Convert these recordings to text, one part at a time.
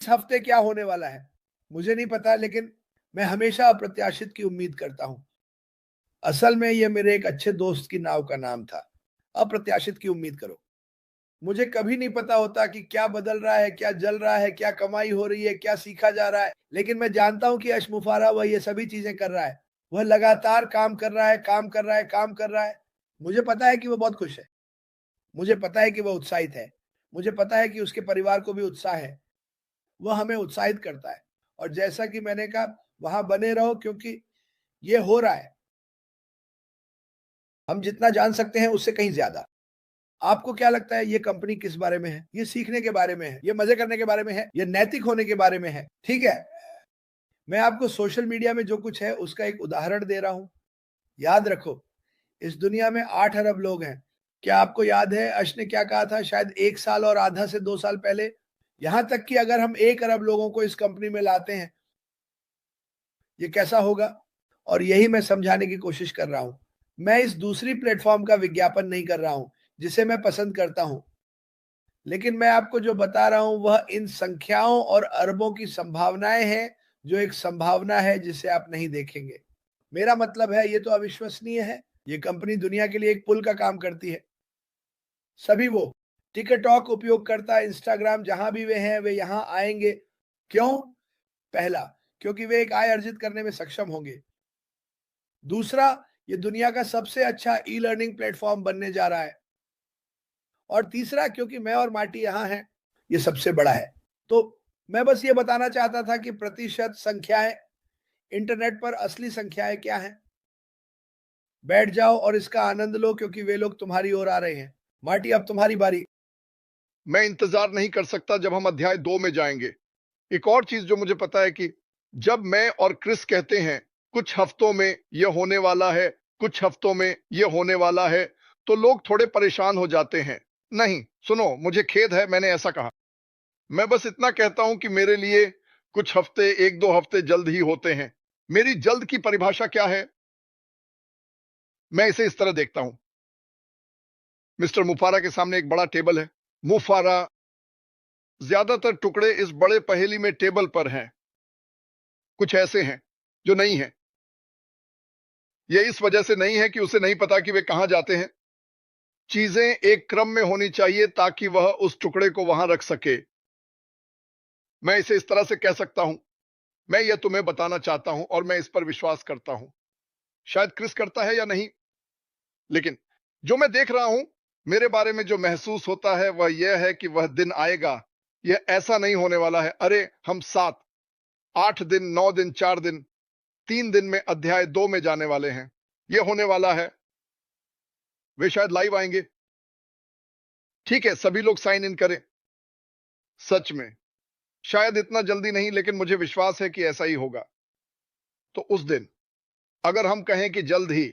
इस हफ्ते क्या होने वाला है मुझे नहीं पता, लेकिन मैं हमेशा अप्रत्याशित की उम्मीद करता हूँ। असल में ये मेरे एक अच्छे दोस्त की नाव का नाम था। अप्रत्याशित की उम्मीद करो। मुझे कभी नहीं पता होता कि क्या बदल रहा है, क्या जल रहा है, क्या कमाई हो रही है, क्या सीखा जा रहा है। लेकिन मैं जानता हूँ कि यश मुफारा वह ये सभी चीजें कर रहा है। वह लगातार काम कर रहा है, काम कर रहा है, काम कर रहा है। मुझे पता है कि वह बहुत खुश है। मुझे पता है कि वह उत्साहित है। मुझे पता है कि उसके परिवार को भी उत्साह है। वह हमें उत्साहित करता है। और जैसा कि मैंने कहा, वहां बने रहो क्योंकि ये हो रहा है। हम जितना जान सकते हैं उससे कहीं ज्यादा। आपको क्या लगता है ये कंपनी किस बारे में है? ये सीखने के बारे में है, ये मजे करने के बारे में है, ये नैतिक होने के बारे में है। ठीक है, मैं आपको सोशल मीडिया में जो कुछ है उसका एक उदाहरण दे रहा हूं। याद रखो, इस दुनिया में 8 अरब लोग हैं। क्या आपको याद है अश ने क्या कहा था शायद 1 साल और आधा से 2 साल पहले? यहां तक कि अगर हम 1 अरब लोगों को इस कंपनी में लाते हैं, ये कैसा होगा? और यही मैं समझाने की कोशिश कर रहा हूं। मैं इस दूसरी प्लेटफॉर्म का विज्ञापन नहीं कर रहा हूं जिसे मैं पसंद करता हूं, लेकिन मैं आपको जो बता रहा हूं वह इन संख्याओं और अरबों की संभावनाएं हैं, जो एक संभावना है जिसे आप नहीं देखेंगे। मेरा मतलब है ये तो अविश्वसनीय है। ये कंपनी दुनिया के लिए एक पुल का काम करती है। सभी वो टिकटॉक उपयोगकर्ता इंस्टाग्राम जहां भी वे हैं वे यहां आएंगे। क्यों? पहला, क्योंकि वे एक आय अर्जित करने में सक्षम होंगे। दूसरा, ये दुनिया का सबसे अच्छा ई लर्निंग प्लेटफॉर्म बनने जा रहा है। और तीसरा, क्योंकि मैं और मार्टी यहाँ हैं, ये सबसे बड़ा है। तो मैं बस ये बताना चाहता था कि प्रतिशत संख्याएं, इंटरनेट पर असली संख्याएं क्या हैं। बैठ जाओ और इसका आनंद लो क्योंकि वे लोग तुम्हारी ओर आ रहे हैं। मार्टी, अब तुम्हारी बारी। मैं इंतजार नहीं कर सकता जब हम अध्याय 2 में जाएंगे। एक और चीज जो मुझे पता है कि जब मैं और क्रिस कहते हैं कुछ हफ्तों में यह होने वाला है, कुछ हफ्तों में यह होने वाला है, तो लोग थोड़े परेशान हो जाते हैं। नहीं, सुनो, मुझे खेद है मैंने ऐसा कहा। मैं बस इतना कहता हूं कि मेरे लिए कुछ हफ्ते, 1-2 हफ्ते जल्द ही होते हैं। मेरी जल्द की परिभाषा क्या है? मैं इसे इस तरह देखता हूं। मिस्टर मुफारा के सामने एक बड़ा टेबल है। मुफारा, ज्यादातर टुकड़े इस बड़े पहेली में टेबल पर हैं। कुछ ऐसे हैं जो नहीं हैं। ये इस वजह से नहीं है कि उसे नहीं पता कि वे कहां जाते हैं। चीजें एक क्रम में होनी चाहिए ताकि वह उस टुकड़े को वहां रख सके। मैं इसे इस तरह से कह सकता हूं, मैं यह तुम्हें बताना चाहता हूं और मैं इस पर विश्वास करता हूं। शायद क्रिस करता है या नहीं, लेकिन जो मैं देख रहा हूं, मेरे बारे में जो महसूस होता है वह यह है कि वह दिन आएगा। यह ऐसा नहीं होने वाला है, अरे हम 7, 8 दिन, 9 दिन, 4 दिन, 3 दिन में अध्याय 2 में जाने वाले हैं। यह होने वाला है। वे शायद लाइव आएंगे। ठीक है, सभी लोग साइन इन करें। सच में शायद इतना जल्दी नहीं, लेकिन मुझे विश्वास है कि ऐसा ही होगा। तो उस दिन, अगर हम कहें कि जल्द ही,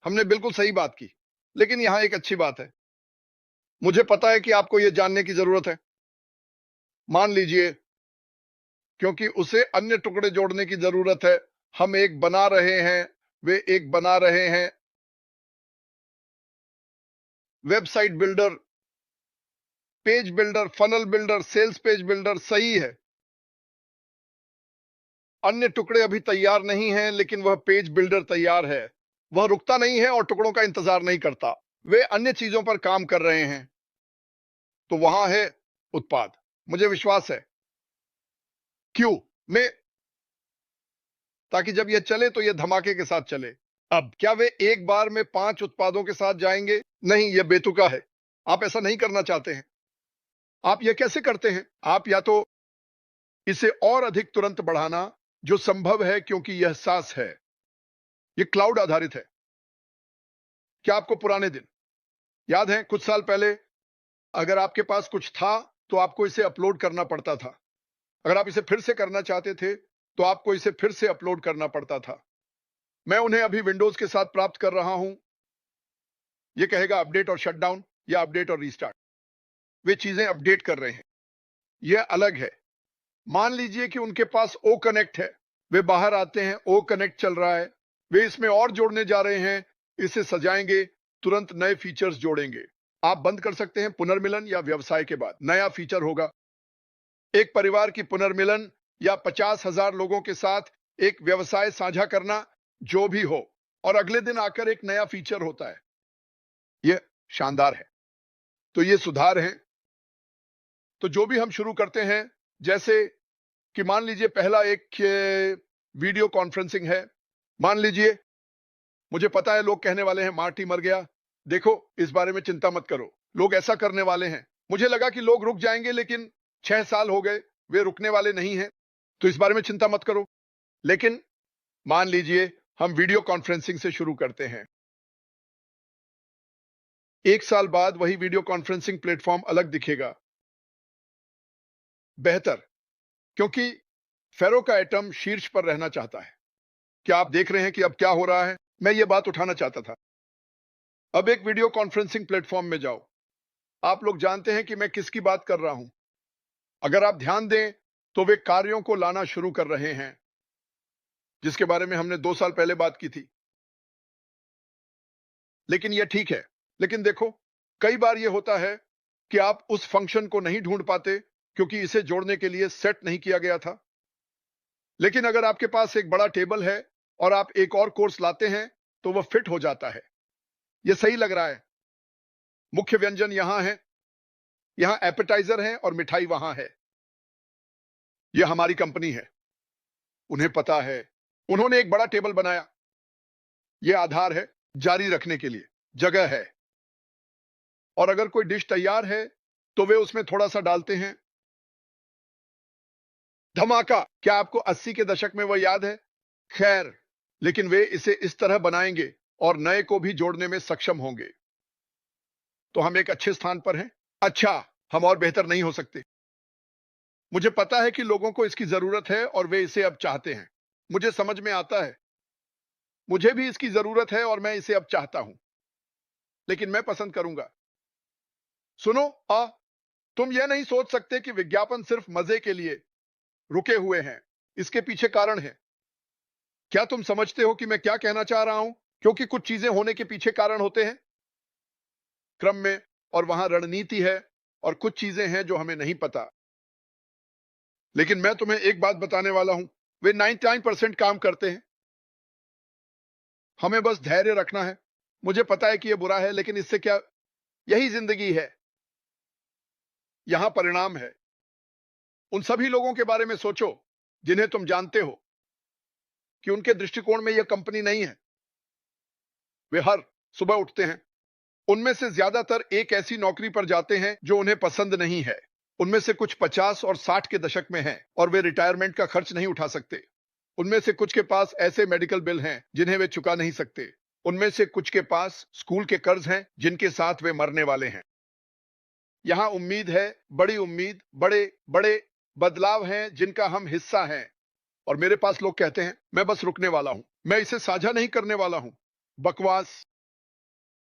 हमने बिल्कुल सही बात की। लेकिन यहां एक अच्छी बात है। मुझे पता है कि आपको यह जानने की जरूरत है। मान लीजिए, क्योंकि उसे अन्य टुकड़े जोड़ने की जरूरत है। हम एक बना रहे हैं, वे एक बना रहे हैं। Website builder, page builder, funnel builder, sales page builder, सही है। अन्य टुकड़े अभी तैयार नहीं हैं, लेकिन वह पेज बिल्डर तैयार है। वह रुकता नहीं है और टुकड़ों का इंतजार नहीं करता। वे अन्य चीजों पर काम कर रहे हैं। तो वहां है उत्पाद। मुझे विश्वास है। क्यों? मैं, ताकि जब यह चले तो यह धमाके के साथ चले। अब क्या वे एक बार में 5 उत्पादों के साथ जाएंगे? नहीं, यह बेतुका है। आप ऐसा नहीं करना चाहते हैं। आप यह कैसे करते हैं? आप या तो इसे और अधिक तुरंत बढ़ाना, जो संभव है क्योंकि यह सास है। यह क्लाउड आधारित है। क्या आपको पुराने दिन याद हैं? कुछ साल पहले अगर आपके पास कुछ था तो आपको इसे अपलोड करना पड़ता था। अगर आप इसे फिर से करना चाहते थे तो आपको इसे फिर से अपलोड करना पड़ता था। मैं उन्हें अभी विंडोज के साथ प्राप्त कर रहा हूं। यह कहेगा अपडेट और शटडाउन या अपडेट और रीस्टार्ट। वे चीजें अपडेट कर रहे हैं। यह अलग है। मान लीजिए कि उनके पास ओ कनेक्ट है। वे बाहर आते हैं, ओ कनेक्ट चल रहा है। वे इसमें और जोड़ने जा रहे हैं, इसे सजाएंगे, तुरंत नए फीचर्स जोड़ेंगे। आप बंद कर सकते हैं पुनर्मिलन या व्यवसाय के बाद नया फीचर होगा। एक परिवार की पुनर्मिलन या 50,000 लोगों के साथ एक व्यवसाय साझा करना, जो भी हो, और अगले दिन आकर एक नया फीचर होता है। यह शानदार है। तो ये सुधार हैं। तो जो भी हम शुरू करते हैं, जैसे कि मान लीजिए पहला एक वीडियो कॉन्फ्रेंसिंग है। मान लीजिए, मुझे पता है लोग कहने वाले हैं मार्टी मर गया। देखो, इस बारे में चिंता मत करो, लोग ऐसा करने वाले हैं। मुझे लगा कि लोग रुक जाएंगे, लेकिन 6 साल हो गए, वे रुकने वाले नहीं हैं। तो इस बारे में चिंता मत करो। लेकिन मान लीजिए हम वीडियो कॉन्फ्रेंसिंग से शुरू करते हैं। 1 साल बाद वही वीडियो कॉन्फ्रेंसिंग प्लेटफॉर्म अलग दिखेगा। बेहतर, क्योंकि फेरो का एटम शीर्ष पर रहना चाहता है। क्या आप देख रहे हैं कि अब क्या हो रहा है? मैं ये बात उठाना चाहता था। अब एक वीडियो कॉन्फ्रेंसिंग प्लेटफॉर्म में जाओ। आप लोग जानते हैं कि मैं किसकी बात कर रहा हूं। अगर आप ध्यान दें तो वे कार्यों को लाना शुरू कर रहे हैं, जिसके बारे में हमने 2 साल पहले बात की थी। लेकिन यह ठीक है। लेकिन देखो, कई बार यह होता है कि आप उस फंक्शन को नहीं ढूंढ पाते क्योंकि इसे जोड़ने के लिए सेट नहीं किया गया था। लेकिन अगर आपके पास एक बड़ा टेबल है और आप एक और कोर्स लाते हैं, तो वह फिट हो जाता है। यह सही लग रहा है। मुख्य व्यंजन यहां है, यहां एपेटाइजर है और मिठाई वहां है। यह हमारी कंपनी है। उन्हें पता है। उन्होंने एक बड़ा टेबल बनाया। यह आधार है, जारी रखने के लिए जगह है। और अगर कोई डिश तैयार है तो वे उसमें थोड़ा सा डालते हैं। धमाका! क्या आपको 80 के दशक में वह याद है? खैर, लेकिन वे इसे इस तरह बनाएंगे और नए को भी जोड़ने में सक्षम होंगे। तो हम एक अच्छे स्थान पर हैं। अच्छा, हम और बेहतर नहीं हो सकते। मुझे पता है कि लोगों को इसकी जरूरत है और वे इसे अब चाहते हैं। मुझे समझ में आता है। मुझे भी इसकी जरूरत है और मैं इसे अब चाहता हूं। लेकिन मैं पसंद करूंगा। सुनो, तुम यह नहीं सोच सकते कि विज्ञापन सिर्फ मजे के लिए रुके हुए हैं। इसके पीछे कारण है। क्या तुम समझते हो कि मैं क्या कहना चाह रहा हूं? क्योंकि कुछ चीजें होने के पीछे कारण होते हैं क्रम में, और वहां रणनीति है, और कुछ चीजें हैं जो हमें नहीं पता। लेकिन मैं तुम्हें एक बात बताने वाला हूं, वे 99% काम करते हैं। हमें बस धैर्य रखना है। मुझे पता है कि यह बुरा है, लेकिन इससे क्या, यही जिंदगी है। यहां परिणाम है। उन सभी लोगों के बारे में सोचो जिन्हें तुम जानते हो कि उनके दृष्टिकोण में यह कंपनी नहीं है। वे हर सुबह उठते हैं। उनमें से ज्यादातर एक ऐसी नौकरी पर जाते हैं जो उन्हें पसंद नहीं है। उनमें से कुछ 50 और 60 के दशक में हैं और वे रिटायरमेंट का खर्च नहीं उठा सकते। उनमें से कुछ के पास ऐसे मेडिकल बिल हैं जिन्हें वे चुका नहीं सकते। उनमें से कुछ के पास स्कूल के कर्ज हैं जिनके साथ वे मरने वाले हैं। यहां उम्मीद है, बड़ी उम्मीद, बड़े बड़े बदलाव हैं जिनका हम हिस्सा हैं। और मेरे पास लोग कहते हैं, मैं बस रुकने वाला हूं, मैं इसे साझा नहीं करने वाला हूं। बकवास।